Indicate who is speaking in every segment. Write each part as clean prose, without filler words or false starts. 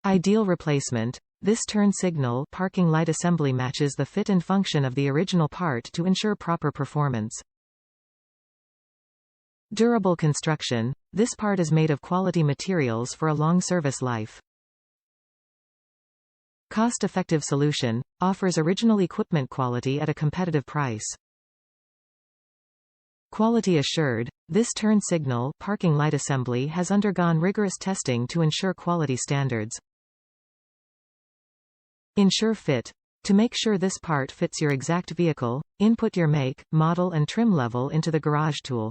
Speaker 1: Ideal replacement. This turn signal parking light assembly matches the fit and function of the original part to ensure proper performance. Durable construction. This part is made of quality materials for a long service life. Cost-effective solution. Offers original equipment quality at a competitive price. Quality assured. This turn signal parking light assembly has undergone rigorous testing to ensure quality standards. Ensure fit. To make sure this part fits your exact vehicle, input your make, model and trim level into the garage tool.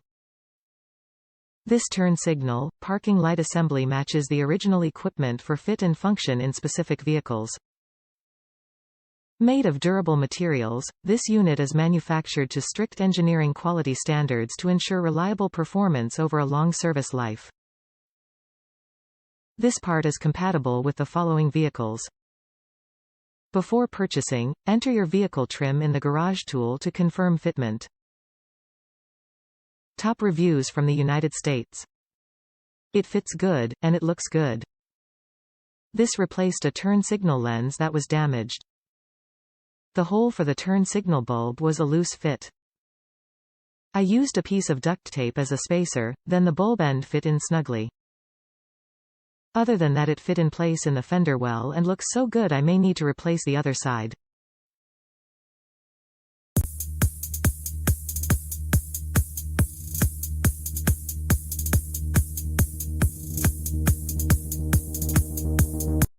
Speaker 1: This turn signal parking light assembly matches the original equipment for fit and function in specific vehicles. Made of durable materials, this unit is manufactured to strict engineering quality standards to ensure reliable performance over a long service life. This part is compatible with the following vehicles. Before purchasing, enter your vehicle trim in the garage tool to confirm fitment. Top reviews from the United States. It fits good, and it looks good. This replaced a turn signal lens that was damaged. The hole for the turn signal bulb was a loose fit. I used a piece of duct tape as a spacer, then the bulb end fit in snugly. Other than that, it fit in place in the fender well and looks so good I may need to replace the other side.